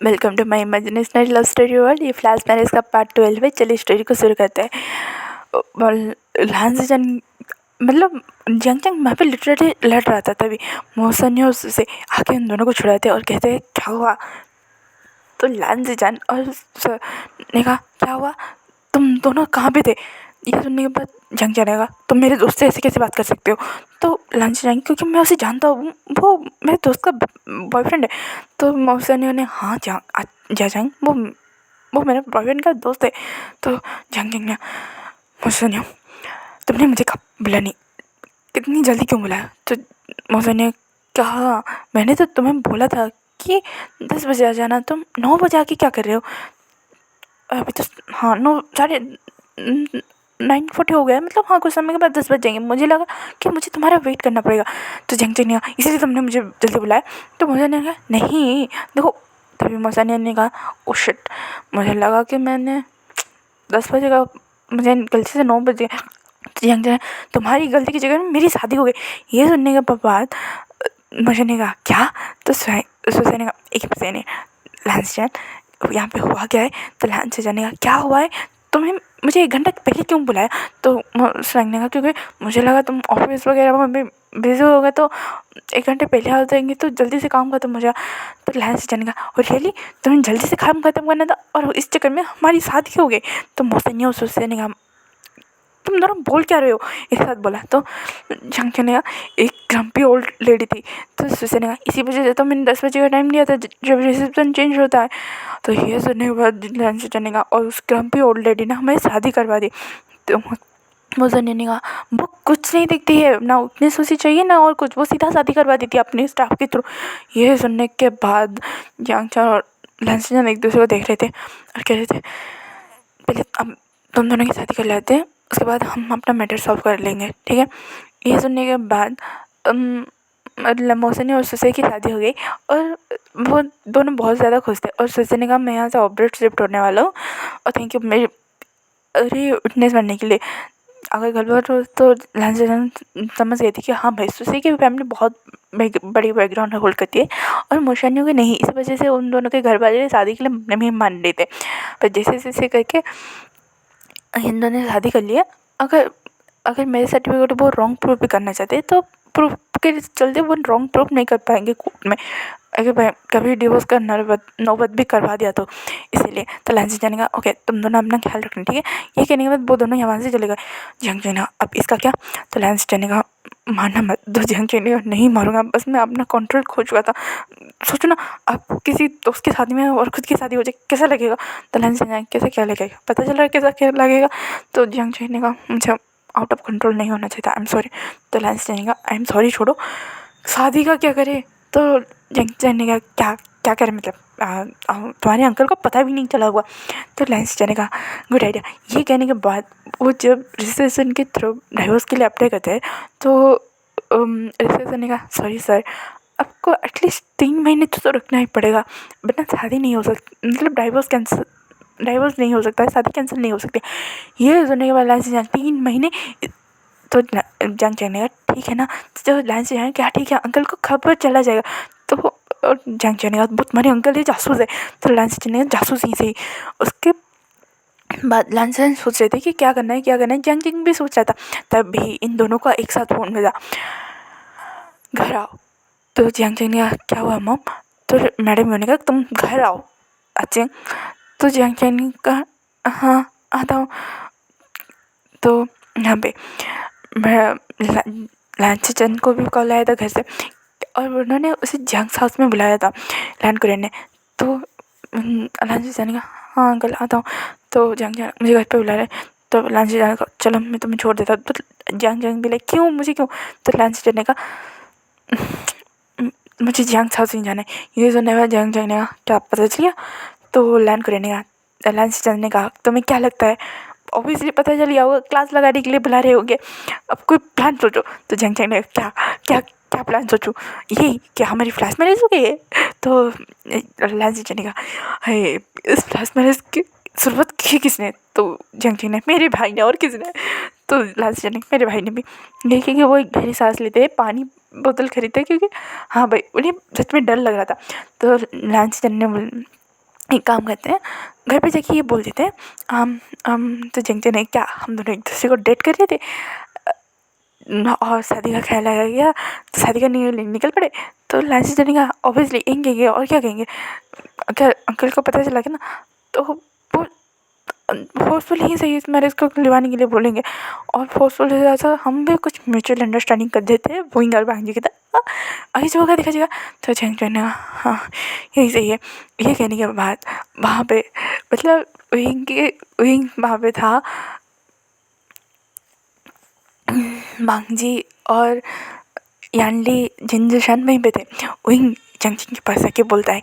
Welcome to my imaginational love story world. ये flash marriage का part 12 है। चलिए स्टोरी को शुरू करते हैं। लहान से जन मतलब जंग जंग वहाँ पे लिटरली लड़ रहा था, तभी मौसन ने उससे आके उन दोनों को छुड़ाते और कहते हैं क्या हुआ। तो लहान से जान और ने कहा क्या हुआ, तुम दोनों कहाँ पे थे। ये सुनने के बाद जंग जानेगा तुम मेरे दोस्त से ऐसे कैसे बात कर सकते हो। तो लंच जाएंगे क्योंकि मैं उसे जानता हूँ, वो मेरे दोस्त का बॉयफ्रेंड है। तो मौसन ने उन्हें हाँ जा जंग, वो मेरे बॉयफ्रेंड का दोस्त है। तो जंग जंग मौसन, तुमने मुझे कब बुला नहीं, इतनी जल्दी क्यों बुलाया। तो मौसन ने कहा मैंने तो तुम्हें बोला था कि 10 बजे आ जाना, तुम 9 बजे आके क्या कर रहे हो। अभी तो हाँ 9:40 हो गया, मतलब हाँ कुछ समय के बाद 10 बज जाएंगे, मुझे लगा कि मुझे तुम्हारा वेट करना पड़ेगा। तो जंग ने कहा इसीलिए तुमने मुझे जल्दी बुलाया। तो मौसन ने कहा नहीं देखो। तभी मौसन ने कहा ओ शिट, मुझे लगा कि मैंने 10 बजे का, मुझे गलती से 9 बजे। जंग तुम्हारी गलती की जगह मेरी शादी हो गई। ये सुनने के बाद मुझे ने कहा क्या। तो सुसे ने कहा एक सेने लहन यहाँ पे हुआ क्या है। तो लहन से जाने का क्या हुआ है, तुम्हें मुझे 1 घंटा पहले क्यों बुलाया। तो स्वयं ने कहा क्योंकि मुझे लगा तुम ऑफिस वगैरह में बिजी हो गए, तो 1 घंटे पहले आ जाएंगे तो जल्दी से काम खत्म हो जाए। तो लहन से जाने का और रियली तुम्हें जल्दी से काम खत्म करना था और इस चक्कर में हमारी शादी हो गई। तो मौसम और सुसे ने कहा तुम दोनों बोल क्या रहे हो, एक साथ बोला। तो जंग ने कहा एक ग्रम्पी ओल्ड लेडी थी। तो सुसे ने कहा इसी वजह से तो मैंने 10 बजे का टाइम दिया था जब रिसेप्शन चेंज होता है। तो ये सुनने के बाद लंच ने कहा और उस ग्रम्पी ओल्ड लेडी ने हमें शादी करवा दी। तो मौसन ने कहा वो कुछ नहीं दिखती है ना, उतनी सोची चाहिए ना और कुछ, वो सीधा शादी करवा दी थी अपने स्टाफ के थ्रू। ये सुनने के बाद जंग और लंच एक दूसरे को देख रहे थे और कह रहे थे पहले अब तुम दोनों की शादी कर लेते हैं, उसके बाद हम अपना मैटर सॉल्व कर लेंगे, ठीक है। ये सुनने के बाद मतलब मौसनी और सुसे की शादी हो गई और वो दोनों बहुत ज़्यादा खुश थे। और सुसे ने कहा मैं यहाँ से ऑब्रेट शिफ्ट होने वाला हूँ और थैंक यू मेरी अरे विटनेस बनने के लिए। अगर गलत हो तो लहन समझ गई थी कि हाँ भाई सुसे की फैमिली बहुत बड़ी बैकग्राउंड होल्ड करती है और मोशानियों की नहीं। इस वजह से उन दोनों के घर वाले शादी के लिए नहीं मान रहे थे। पर जैसे जैसे करके हिंदू ने शादी कर लिया। अगर अगर मेरे सर्टिफिकेट वो रॉन्ग प्रूफ भी करना चाहते तो प्रूफ के चलते वो रॉन्ग प्रूफ नहीं कर पाएंगे कोर्ट में। अगर कभी डिवोर्स का नौबत भी करवा दिया तो इसीलिए। तो लंच जाने का ओके तुम दोनों अपना ख्याल रखना, ठीक है। ये कहने के बाद वो दोनों यहाँ से चले गए। जंग चेना अब इसका क्या। तो लंच जाने का मारना मत। तो जंग चेने नहीं मारूंगा, बस मैं अपना कंट्रोल खो चुका था। सोचो ना आप किसी दोस्त की शादी में और खुद की शादी हो जाए कैसा लगेगा। तो लंच जाने कैसे क्या लगेगा, पता चल रहा है कैसा क्या लगेगा। तो जंग चेने का मुझे आउट ऑफ कंट्रोल नहीं होना चाहिए था, आई एम सॉरी। तो लंच जाने का आई एम सॉरी छोड़ो, शादी का क्या करे। तो जंग जाने का क्या क्या करे, मतलब तुम्हारे अंकल को पता भी नहीं चला हुआ। तो लंच जाने का गुड आइडिया। ये कहने के बाद वो जब रजिस्ट्रेशन के थ्रू डाइवोर्स के लिए अप्लाई करते हैं तो रजिस्ट्रेशन ने कहा सॉरी सर, आपको एटलीस्ट 3 महीने तो रुकना ही पड़ेगा, वरना शादी नहीं हो सकती, मतलब डाइवोर्स नहीं हो सकता है, शादी कैंसिल नहीं हो सकती। ये सुनने के बाद लाइन से 3 महीने। तो जंग चलने का ठीक है ना। तो लाइन से जाने क्या ठीक है, अंकल को खबर चला जाएगा। तो जंग चलने का वो तुम्हारे अंकल ही जासूस है। तो लाइन से चलने का जासूस ही सही। उसके बाद लाइन से सोच रहे थे कि क्या करना है क्या करना है। जंग जंग भी सोच रहा था। तब भी इन दोनों का एक साथ फोन भेजा घर आओ। तो जंग जंग ने कहा क्या हुआ मम। तो मैडम ने कहा तुम घर आओ अच्छे। तो जंग जंग ने कहा हाँ आता हूँ। तो यहाँ पे लंच चंद को भी कॉल आया था घर से और उन्होंने उसे जंग हाउस में बुलाया था लैन कुरेन ने। तो लंच जाने का हाँ अंकल आता हूँ। तो जंग जान मुझे घर पे बुला रहे। तो लंच जाने का चलो मैं तुम्हें छोड़ देता हूँ। तो जंग जंग भी लाइक क्यों मुझे क्यों। तो लंच जाने का मुझे जंग हाउस नहीं जाना है। ये सुनने का जंग जाने का क्या पता चलिए। तो लैन कुरेन का लंच जाने का तुम्हें क्या लगता है, ऑब्वियसली पता चल गया होगा क्लास लगाने के लिए बुला रहे होंगे, अब कोई प्लान सोचो। तो जंग जंग ने क्या क्या क्या प्लान सोचूं, यही क्या हमारी फ्लैश मैरिज हो गई है। तो लंच जाने का है इस फ्लैश मैरिज की शुरुआत की किसने। तो जंग जंग ने मेरे भाई ने और किसने। तो लास्ट जाने मेरे भाई ने भी यही कि वो एक गहरी सांस लेते हैं, पानी बोतल खरीदते क्योंकि हाँ भाई उन्हें सच में डर लग रहा था। तो लंच जाने एक काम करते हैं, घर पे जाके ये बोल देते हैं, तो जंगते नहीं क्या हम दोनों एक दूसरे को डेट कर रहे थे और शादी का ख्याल आया गया तो शादी करने के लिए निकल पड़े। तो लाइसेंस देने का ऑब्वियसली यहीं कहेंगे और क्या कहेंगे, अगर अंकल को पता चला कि ना तो वो फोर्सफुल ही सही इस मैरिज को निभाने के लिए बोलेंगे। और फोर्सफुल से ज़्यादा हम भी कुछ म्यूचुअल अंडरस्टैंडिंग कर देते हैं वहीं और बहन जी की तरह आगे जो होगा देखा जाएगा। तो चैन कहने का हाँ यही सही है। ये कहने के बाद वहाँ पे मतलब वहीं वहाँ पे था मांगजी और यानली जिंजशन वहीं पे थे। वहीं जंगचन के पास आके बोलता है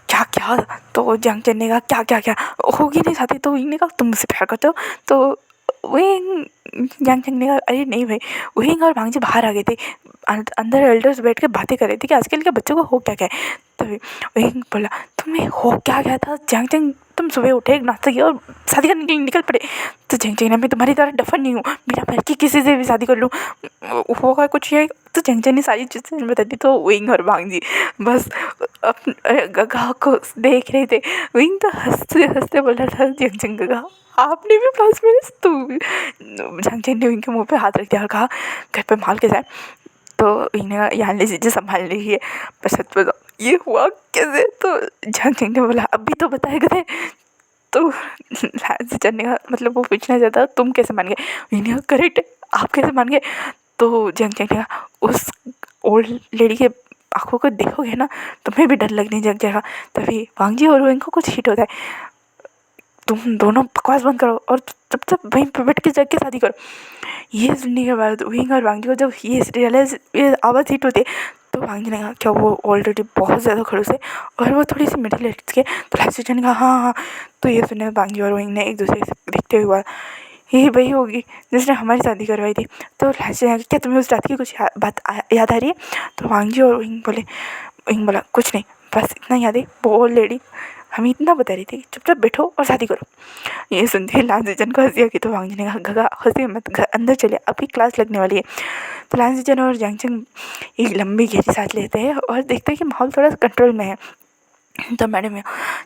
क्या क्या, तो जंगचन ने कहा क्या क्या क्या होगी नहीं शादी, तो वहीं ने कहा तुम मुझसे प्यार करते हो, तो वहीं जंगचन ने कहा अरे नहीं भाई। वहीं और मांगजी बाहर आ गए थे, अंदर एल्डर्स बैठ के बातें कर रहे थे कि आजकल के बच्चों को हो क्या क्या है। तभी वहीं बोला तुम्हें हो क्या गया था जंगचन, तुम सुबह उठे नाश्ता किया और शादी करने के लिए निकल पड़े। तो जंगचन मैं तुम्हारी तरह डफर नहीं हूँ, बिना पैर की किसी से भी शादी कर लूँ, होगा कुछ ये। तो जंगचन ने सारी चीज़ें बता दी। तो विंग और मांगजी बस अपने गगा को देख रहे थे। विंग तो हंसते हंसते बोला था जंगचन गगा आपने भी प्लस मेरे तू भी। जंगचन ने विंग के मुँह पे हाथ रख दिया और कहा घर पे माल के जाए। तो इन्हें यहाँ ले चीज़ें संभाल रही है, पर सच बताओ ये हुआ कैसे। तो जंगचन ने बोला अभी तो बताएगा थे। तो लालचन ने कहा मतलब वो पूछना चाहता तुम कैसे मान गए, इन्हें करेक्ट आप कैसे मान गए। तो जंगचन ने कहा उस ओल्ड लेडी के आंखों को देखोगे ना तुम्हें भी डर लगने लग जाएगा। तभी वांगजी और इनको कुछ हिट होता है, तुम दोनों बकवास बंद करो और चुपचाप वहीं पे बैठ के जाके शादी करो। ये सुनने के बाद विंग और वांगजी को जब ये रियलाइज ये आवाज़ हिट होती है तो वांगजी ने कहा क्या वो ऑलरेडी बहुत ज़्यादा खड़ूस है और वो थोड़ी सी मिडिल एज के। तो लालचन ने कहा हाँ हाँ। तो ये सुनने वांगजी और विंग ने एक दूसरे से देखते हुए यही वही होगी जिसने हमारी शादी करवाई थी। तो लालचन ने कहा क्या तुम्हें उस रात की कुछ बात याद आ रही है। तो वांगजी और विंग बोला कुछ नहीं, बस इतना याद है वो ओल्ड लेडी हमें इतना बता रही थी चुपचाप बैठो और शादी करो। ये सुनते ही लालचन को हंसी आ गई। तो वांगजी ने कहा गगा हंसी मत, घर अंदर चले अभी क्लास लगने वाली है। तो लालचन और जंगचन एक लंबी गहरी सांस लेते हैं और देखते हैं कि माहौल थोड़ा कंट्रोल में है। तो मैडम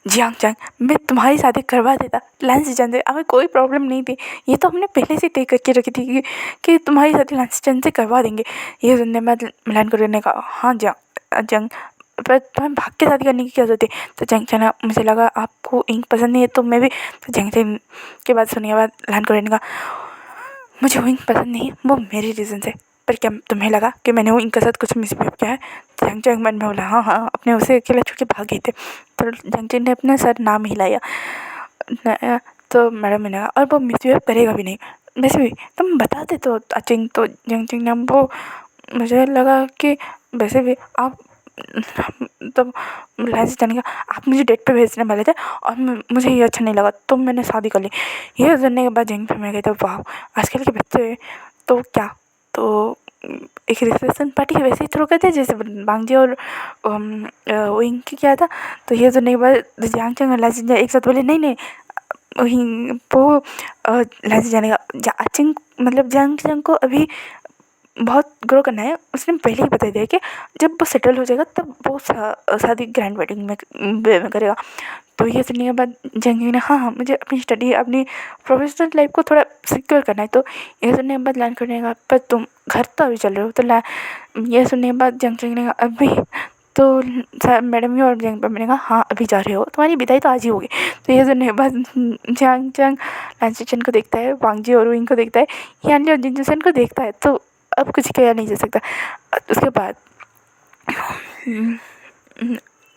जियांग मैं तुम्हारी शादी करवा देता लालचन से, हमें कोई प्रॉब्लम नहीं थी, ये तो हमने पहले से तय करके रखी थी कि तुम्हारी शादी लालचन से करवा देंगे। ये सुनने में मिलान करने का हाँ जंग पर तुम्हें भाग के शादी करने की क्या जरूरत है। तो जंगचन मुझे लगा आपको इंक पसंद नहीं है तो मैं भी। तो जंगचन के बाद सुनने के बाद लान करने का मुझे वो इंक पसंद नहीं वो मेरे रीज़न से, पर क्या तुम्हें लगा कि मैंने वो इंक के साथ कुछ मिसबिहेव किया है। जंगचन मन में बोला हाँ हाँ अपने उसे अकेला छोड़ के भाग गए थे। तो जंगचन ने अपना सर नाम हिलाया। तो मैडम ने कहा और वो मिसबिहेव करेगा भी नहीं, वैसे भी तुम बताते तो अचिंग। तो जंगचन ने वो मुझे लगा कि वैसे भी आप तब लालचन ने कहा आप मुझे डेट पे भेजने वाले थे और मुझे ये अच्छा नहीं लगा तो मैंने शादी कर ली। ये सुनने के बाद जंग पे मैं गई तो वाह आजकल के बच्चे तो क्या, तो एक रिसेप्शन पार्टी वैसे ही थ्रो करते जैसे बांगजी और विंग की किया था। तो ये सुनने के बाद जंग और लालचन एक साथ बोले नहीं नहीं वहीं वो लालचन जाने का अचिंग मतलब जंग को अभी बहुत ग्रो करना है। उसने पहले ही बता दिया कि जब वो सेटल हो जाएगा तब वो शादी ग्रैंड वेडिंग में करेगा। तो ये सुनने के बाद जंगी ने हाँ मुझे अपनी स्टडी अपनी प्रोफेशनल लाइफ को थोड़ा सिक्योर करना है। तो ये सुनने के बाद लैंड करने का पर तुम घर तो अभी चल रहे हो। तो ये सुनने के बाद जंग ने कहा अभी तो मैडम और जंग पर मैंने कहा हाँ अभी जा रहे हो तुम्हारी विदाई तो आज ही होगी। तो ये सुनने के बाद जंग लांचन को देखता है, वांगजी और विंग को देखता है, यानी और जिंजन को देखता है। तो अब कुछ किया नहीं जा सकता। उसके बाद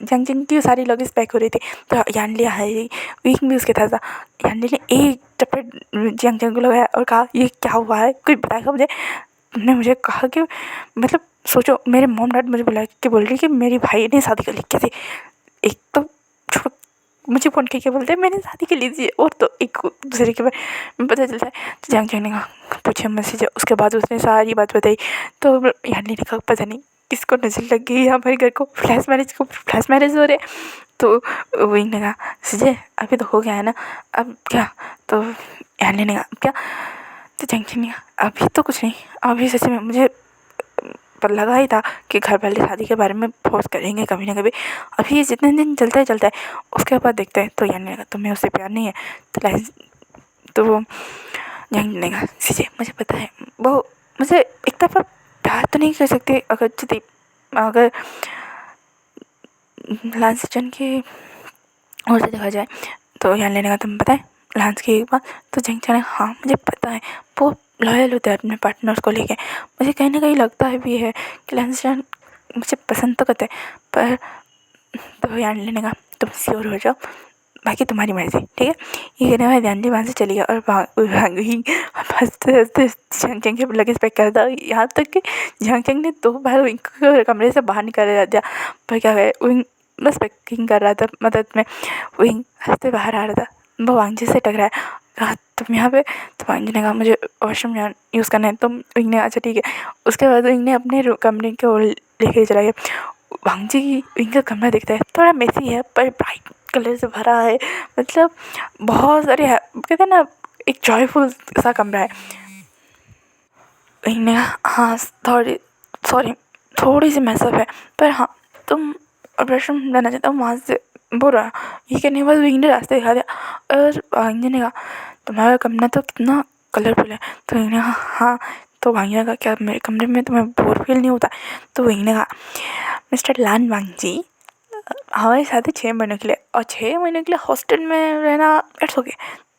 जंगचन की सारी लगेज पैक हो रही थी तो यानली आई, वीक भी उसके था। यानली ने एक चपेट जंगचन को लगाया और कहा ये क्या हुआ है कोई बताएगा मुझे। उन्होंने मुझे कहा कि मतलब सोचो मेरे मॉम डैड मुझे बुला के बोल रही कि मेरी भाई ने शादी कर ली। कैसे, एक तो छोड़ मुझे फ़ोन करके बोलते हैं मैंने शादी कर लीजिए और तो एक दूसरे के बारे में पता चलता है। तो जंगचन ने कहा पूछे मैसेज। उसके बाद उसने सारी बात बताई। तो यानी ने कहा पता नहीं किसको नजर लग गई हमारे घर को फ्लैश मैरिज हो रहे। तो वही ने कहा सीजे अभी तो हो गया है ना अब क्या। तो यानी ने कहा अब क्या। तो जंगचन ने कहा अभी तो कुछ नहीं, अभी सच में मुझे पर लगा ही था कि घर वाले शादी के बारे में फोर्स करेंगे कभी ना कभी। अभी ये जितने दिन चलता है उसके बाद देखते हैं। तो यानी तुम्हें उससे प्यार नहीं है तो वो नहीं कहा सीजे मुझे पता है वो मुझे एक तरफा प्यार तो नहीं कर सकते अगर लांस चन की ओर से देखा जाए। तो यहाँ लेने का तुम्हें पता है लांस की एक बात। तो जंग चन हाँ मुझे पता है वो लॉयल होता है अपने पार्टनर्स को लेके। मुझे कहीं ना कहीं लगता है भी है कि लांस चन मुझे पसंद तो करते हैं पर। तो यहाँ लेने का तुम श्योर हो जाओ बाकी तुम्हारी मर्जी ठीक है। ये कहने वाले ध्यान वहाँ से चली गया और हंसते हंसते झांगचंग के लगेज पैक कर दिया। यहाँ तक कि झांगचंग ने 2 बार विंग को कमरे से बाहर निकाल दिया। पर क्या है विंग बस पैकिंग कर रहा था मदद में। विंग हंसते बाहर आ रहा था वो वांगजी से टकराया। कहा तुम यहाँ पे। तो वांगजी ने कहा मुझे वॉशरूम यूज़ करना है। तो विंग ने अच्छा ठीक है। उसके बाद विंग ने अपने कमरे की ओर लेके चला गया। वांगजी विंग का कमरा दिखता है थोड़ा मेसी है पर ब्राइट कलर से भरा है। मतलब बहुत सारे कहते हैं ना एक जॉयफुल सा कमरा है। विंग ने कहा हाँ थोड़ी सी मैसअप है पर हाँ तुम वॉशरूम जाना चाहता हूँ वहाँ से बोल रहा। ये कहने के बाद विंग ने रास्ते दिखा दिया और वांगजी ने कहा तुम्हारा कमरा तो कितना कलरफुल है। तो विंग ने कहा हाँ। तो वांगजी ने कहा क्या मेरे कमरे में तुम्हें बोर फील नहीं होता। तो विंग ने कहा मिस्टर लान वांगजी हमारी शादी 6 महीनों के लिए और 6 महीनों के लिए हॉस्टल में रहना इट्स ओके।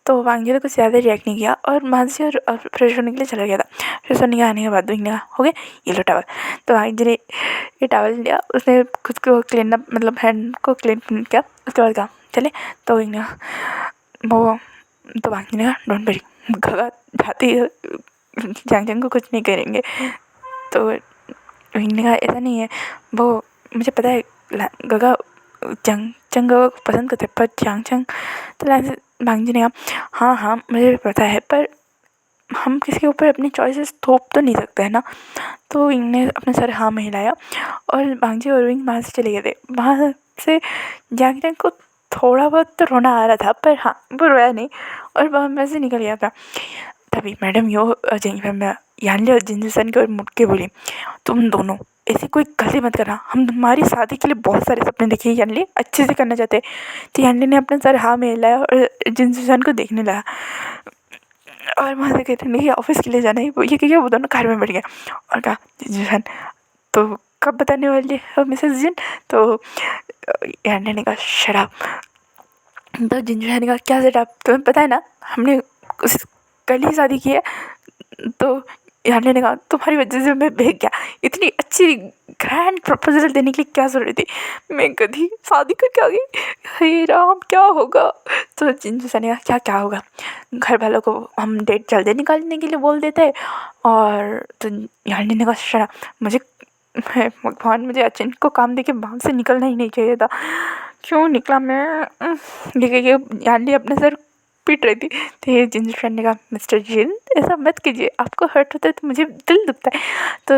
तो वांगजी ने कुछ ज़्यादा रिएक्ट नहीं किया और मानसी और फ्रेश होने के लिए चला गया था। फ्रेश होने के आने के बाद विंग ने कहा हो गया ये लो टावल। तो वांगजी ने ये टावल लिया उसने खुद को क्लीन अप मतलब हैंड को क्लीन किया। उसके बाद कहा चले। तो विंग ने कहा वो तो वांगजी ने कहा डोंट वरी गगा जाती जंग को कुछ नहीं करेंगे। तो विंग ने कहा ऐसा नहीं है वो मुझे पता है गगा चंग को पसंद करते पर चंग। तो वांगजी ने कहा हाँ मुझे पता है पर हम किसी के ऊपर अपनी चॉइसेस थोप तो नहीं सकते है ना। तो विंग ने अपने सर हाँ में हिलाया और वांगजी और विंग वहाँ से चले गए थे। वहाँ से जंग को थोड़ा बहुत तो रोना आ रहा था पर हाँ वो रोया नहीं और वहाँ में से निकल गया था। तभी मैडम यानली और जिंजू-सन की ओर मुड़ के बोली तुम दोनों ऐसी कोई गलती मत करना। हम तुम्हारी शादी के लिए बहुत सारे सपने देखे हैं यानली अच्छे से करना चाहते हैं। तो यानली ने अपना सर हाँ में हिलाया और जिंजू-सन को देखने लगा और वहाँ से कहते नहीं ऑफिस के लिए जाना है। ये कह वो दोनों कार में बैठ गए और कहा जिंजू-सन तो कब बताने वाली है मिसेस जिन। तो यानली ने कहा शराब। तो जिंजू-सन ने कहा क्या शराब तुम्हें पता है ना हमने कल ही शादी की है। तो यानी ने कहा तुम्हारी वजह से मैं बहक गया। इतनी अच्छी ग्रैंड प्रपोजल देने के लिए क्या ज़रूरत थी मैं गधी शादी करके आ गई। हे राम क्या होगा। तो जिंजू ने कहा क्या होगा घर वालों को हम डेट जल्दी निकालने के लिए बोल देते हैं। और तो यानी ने कहा शरा मुझे भगवान मुझे अचानक को काम देके बाहर से निकलना ही नहीं चाहिए था। क्यों निकला मैं ये यानी अपने सर पीट रही थी। तो ये जिंजू ने कहा मिस्टर जिन ऐसा मत कीजिए आपको हर्ट होता है तो मुझे दिल दुखता है। तो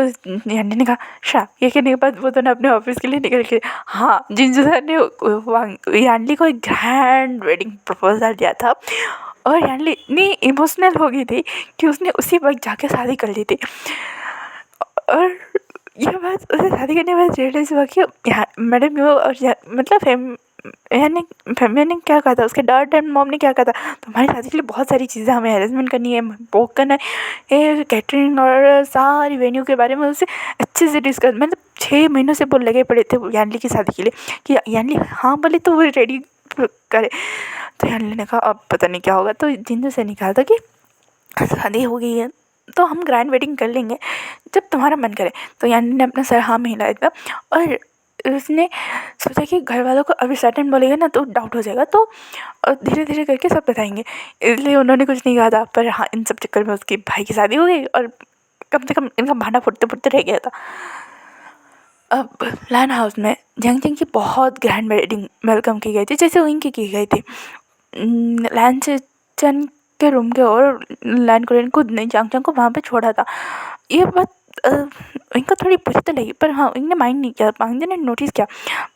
यानी ने कहा शा ये कहने के बाद वो दोनों अपने ऑफिस के लिए निकल के हाँ जिंजू ने यानली को एक ग्रैंड वेडिंग प्रपोजल दिया था और यानली इतनी इमोशनल हो गई थी कि उसने उसी वक्त जाके शादी कर ली थी। और यह बात उसे शादी करने के बाद रियलाइज हुआ कि मैडम और मतलब मैंने क्या कहा था उसके डैड एंड मॉम ने क्या कहा था तुम्हारी शादी के लिए बहुत सारी चीज़ें हमें अरेंजमेंट करनी है बुक करना है कैटरिंग और सारी वेन्यू के बारे में उससे अच्छे से डिस्कस मतलब 6 महीनों से वो लगे पड़े थे यानली की शादी के लिए कि यानली हाँ बोले तो वो रेडी करे। तो यानली ने कहा अब पता नहीं क्या होगा। तो जिंदू से नहीं कहा था कि शादी हो गई है तो हम ग्रैंड वेडिंग कर लेंगे जब तुम्हारा मन करे। तो यानी ने अपना सर हाँ में हिलाया था और उसने सोचा कि घर वालों को अभी सडन बोलेगा ना तो डाउट हो जाएगा तो धीरे धीरे करके सब बताएंगे इसलिए उन्होंने कुछ नहीं कहा था। पर हाँ इन सब चक्कर में उसके भाई की शादी हो गई और कम से कम इनका भांडा फुटते फुटते रह गया था। अब लैन हाउस में जंग की बहुत ग्रैंड वेडिंग वेलकम की गई थी जैसे उनकी की गई थी। लैन से चंद के रूम के और लैन कोरियन खुद ने जंग को वहाँ पे छोड़ा था। ये बात इनको थोड़ी बुरी तो लगी पर हाँ इनने माइंड नहीं किया। वांगजी ने नोटिस किया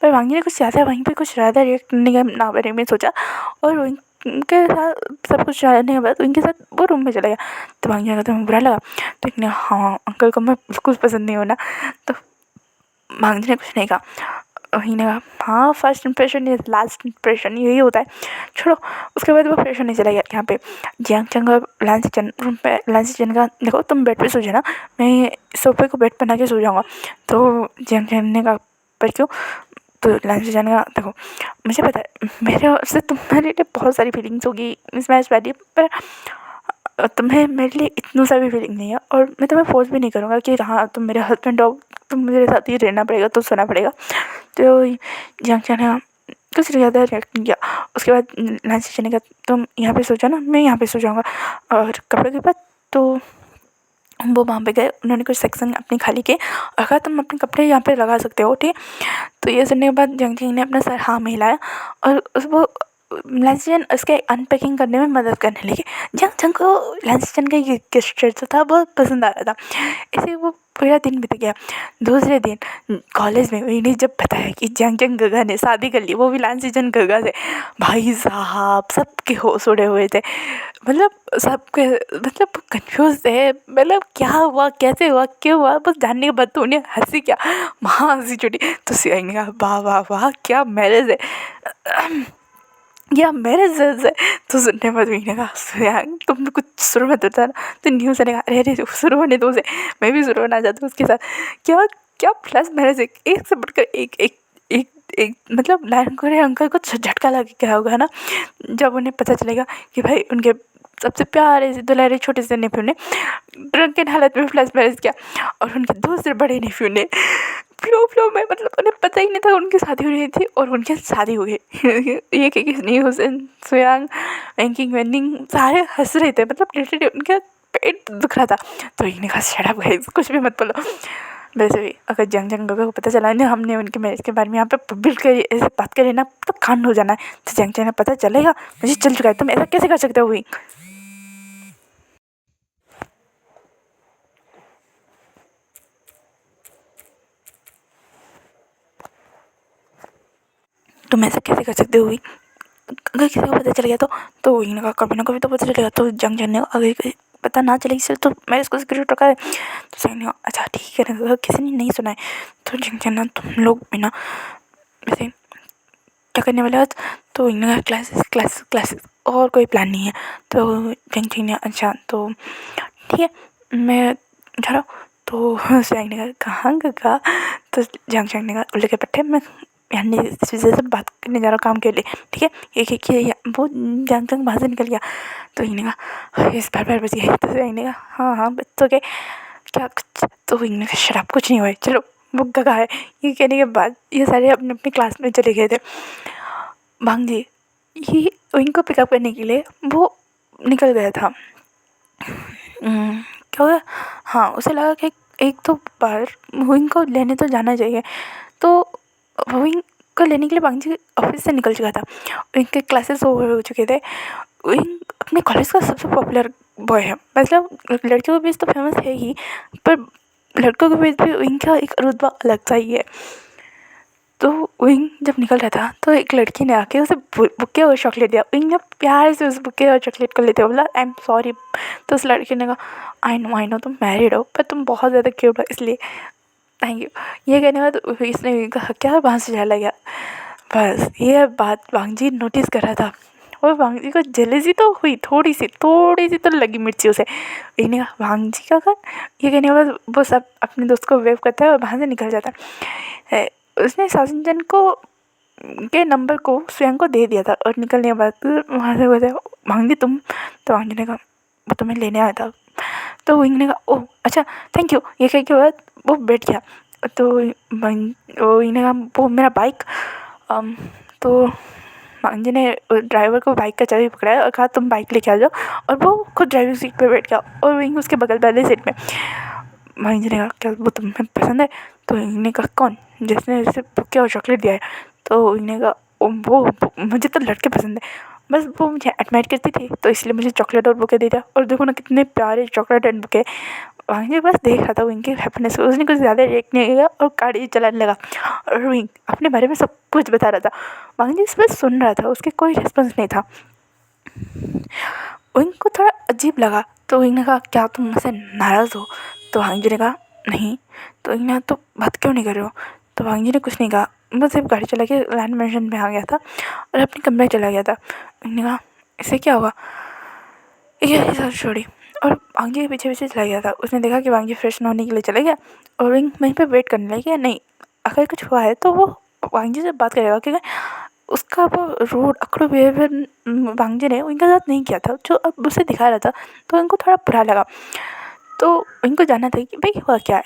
पर वांगजी ने कुछ ज़्यादा वहीं पे कुछ ज़्यादा रिएक्ट नहीं करना बारे में सोचा और उनके साथ सब कुछ जानने के बाद उनके साथ वो रूम में चला गया। तो भांजी को तुम्हें बुरा लगा? तो एक ने हाँ अंकल को मैं बिल्कुल पसंद नहीं हूँ ना। तो भांजी ने कुछ नहीं कहा। वही ने कहा हाँ first impression is last impression, यही होता है, छोड़ो। उसके बाद वो फ्रेश होने चला गया। यहाँ पे जियांग चंग और लांसीचन रूम पे, लांसीचन का देखो तुम बेड पे सो जाना, मैं सोफे को बेड बना के सो जाऊँगा। तो जियांग चंग ने कहा पर क्यों? तो लांसीचन का देखो मुझे पता है मेरे से तुम्हारे लिए बहुत सारी फीलिंग्स होगी इस मैच वाली, पर तुम्हें मेरे लिए इतनी सा भी फीलिंग नहीं है, और मैं तुम्हें फोर्स भी नहीं करूँगा कि हाँ तुम मेरे हस्बैंड हो, तुम मेरे साथ ही रहना पड़ेगा, तो सोना पड़ेगा। तो जियांग चंग ने कुछ ज़्यादा रिएक्ट नहीं किया। उसके बाद लांसीचन ने कहा तुम यहाँ पे सो जाना, मैं यहाँ पे सो जाऊँगा। और कपड़े के बाद तो वो वहाँ पे गए, उन्होंने कुछ सेक्शन अपने खाली किए और कहा तुम अपने कपड़े यहाँ पे लगा सकते हो, ठीक। तो ये सुनने के बाद जियांग चंग ने अपना सर हाँ में हिलाया और वो लांसीचन उसके अनपैकिंग करने में मदद करने लगे। जियांग चंग को लांसीचन का ये गेस्चर जो था बहुत पसंद आ रहा था। ऐसे वो पूरा दिन बीत गया। दूसरे दिन कॉलेज में इन्हें जब बताया कि जियांग चंग गगा ने शादी कर ली, वो भी लांसीचन गगा से, भाई साहब सबके होश उड़े हुए थे। मतलब सबके मतलब कंफ्यूज थे, मतलब क्या हुआ, कैसे हुआ, क्यों हुआ, बस जानने के बाद तो उन्हें हंसी क्या वहाँ हंसी छुटी। तो सियांग ने कहा वाह वाह वाह क्या मैरिज है, या मेरे से। तो सुनने में ने कहा सियांग तुम कुछ शुरू मत होता ना। तो न्यूज़ ने कहा अरे अरे शुरू होने दो उसे, मैं भी शुरू होना चाहती हूँ उसके साथ। क्या क्या प्लस मैरिज, एक से बढ़कर एक एक एक एक मतलब लाइन करे अंकल को झटका लग गया होगा ना, जब उन्हें पता चलेगा कि भाई उनके सबसे प्यारे से दुलारे छोटे से नेफ्यू ने ड्रंकन हालत में प्लस मैरिज किया, और उनके दूसरे बड़े नेफ्यू ने फ्लो में, मतलब उन्हें पता ही नहीं था उनकी शादी हो रही थी और उनकी शादी हो गई। ये कि Kisni Hussain Suyang banking vending सारे हंस रहे थे, मतलब लिटरली उनका पेट दुख रहा था। तो इन्हें कहा शट अप गाइस कुछ भी मत बोलो। वैसे भी अगर जियांग चंग को पता चला ना हमने उनके मैरिज के बारे में यहाँ पे पब्लिक कर ऐसे बात करें ना तो कांड हो जाना है। तो जियांग चंग ने पता चलेगा मुझे चल चुका है, तुम ऐसा कैसे कर सकते हो हुई। तुम ऐसा कैसे कर सकते हो हुई, अगर किसी को पता चल गया तो वही ने कहा कभी ना कभी तो पता चलेगा। तो जंग जन ने अगर पता ना चले इससे तो मैं इसको सिक्योरिटी रखा है। तो सही ने कहा अच्छा ठीक है ना, किसी ने नहीं सुना है। तो जंग जन ना तुम लोग बिना वैसे क्या करने वाले आज। तो इन्होंने कहा क्लासेस क्लासेस क्लासेस और कोई प्लान नहीं है। तो जंग जन ने अच्छा तो ठीक है मैं जा रहा हूँ। तो सैंग ने कहा कहाँ का। तो जंग जंग ने कहा उल्टे के पट्टे मैं यानी इस वजह से बात करने जा रहा हूँ काम के लिए, ठीक है। एक एक किया वो जंग जंग बाहर से निकल गया। तो इन्हें कहा इस बार बच गई। तो इन्हें कहा हाँ हाँ बच तो गए क्या कुछ। तो इन्हें कहा शराब कुछ नहीं हुआ है चलो वो गगा है। ये कहने के बाद ये सारे अपने अपने क्लास में चले गए थे। भांग जी ये इनको पिकअप करने के लिए वो निकल गया था। क्या हुआ, हाँ उसे लगा कि एक दो बार विंग को लेने तो जाना चाहिए। तो विंग को लेने के लिए भांग जी ऑफिस से निकल चुका था। विंग के क्लासेस ओवर हो चुके थे। विंग अपने कॉलेज का सबसे पॉपुलर बॉय है, मतलब लड़कियों के बीच तो फेमस है ही, पर लड़कों के बीच भी विंग का एक रुतबा अलग सा ही है। तो विंग जब निकल रहा था तो एक लड़की ने आके उसे बुके और चॉकलेट दिया। विंग ने प्यार से उस बुके और चॉकलेट को लेते हुए बोला आई एम सॉरी। तो उस लड़की ने कहा आई नो तुम मैरिड हो पर तुम बहुत ज़्यादा क्यूट हो इसलिए थैंक यू। ये कहने के बाद इसने कहा क्या वहाँ से चला गया। बस ये बात वांग जी नोटिस कर रहा था और वांग जी को जेलसी तो हुई थोड़ी सी तो लगी मिर्ची उसे। इन्हें वांग जी का ये कहने के बाद वो सब अपने दोस्त को वेव करता है और वहाँ से निकल जाता है। उसने साजन को के नंबर को स्वयं को दे दिया था और निकलने के बाद वहाँ से बोलते वांग जी तुम। तो वांग जी ने कहा वो तुम्हें लेने आया था। तो विंग ने कहा ओह अच्छा थैंक यू। ये कहने के बाद वो बैठ गया। तो वो इन्हें कहा वो मेरा बाइक। तो वांग जी ने ड्राइवर को बाइक का चाबी पकड़ाया और कहा तुम बाइक लेके आ जाओ, और वो खुद ड्राइविंग सीट पे बैठ गया और विंग उसके बगल वाले सीट में। वांग जी ने कहा क्या वो तुम्हें पसंद है। तो इन्हें कहा कौन, जिसने जैसे बुके और चॉकलेट दिया है। तो इन्हें कहा वो मुझे तो लड़के पसंद है, बस वो मुझे एडमायर करती थी तो इसलिए मुझे चॉकलेट और बुके दे दिया। और देखो ना कितने प्यारे चॉकलेट एंड बुके। वांग जी बस देख रहा था विंग की हैप्पीनेस को, उसने कुछ ज़्यादा रिएक्ट नहीं किया और गाड़ी चलाने लगा। और विंग अपने बारे में सब कुछ बता रहा था। वांग जी बस सुन रहा था, उसके कोई रिस्पॉन्स नहीं था। विंग को थोड़ा अजीब लगा, तो विंग ने कहा क्या तुम मुझसे नाराज़ हो? तो वांगजी ने कहा नहीं। तो विंग ने तो बात क्यों नहीं कर रहे हो? तो वांगजी ने कुछ नहीं कहा, बस सिर्फ गाड़ी चला के लैंड मैंशन में आ गया था और अपने कमरे चला गया था। विंग ने कहा इससे क्या हुआ? ये सब छोड़ी और वांगी के पीछे पीछे चला गया था। उसने देखा कि वांगी फ्रेश होने के लिए चले गया और विंग वहीं पे वेट करने लगी। नहीं, अगर कुछ हुआ है तो वो वांगी से बात करेगा, क्योंकि उसका वो रूड अकड़ू बिहेवियर वांगी ने विंग के साथ नहीं किया था, जो अब उसे दिखा रहा था। तो इनको थोड़ा बुरा लगा, तो इनको जानना था कि भाई हुआ क्या है,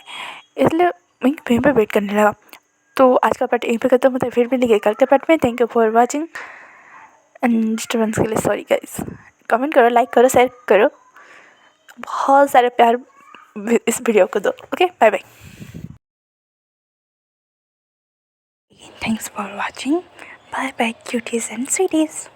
इसलिए विंग वहीं पर वेट करने लगा। तो आज का पार्ट यहीं पे खत्म होता है, फिर मिलेंगे कल के पार्ट में। Thank you for watching and disturbance के लिए सॉरी गाइस। कमेंट करो, लाइक करो, शेयर करो, बहुत सारे प्यार इस वीडियो को दो। Okay, bye bye. Thanks for watching, bye bye cuties and स्वीटीज।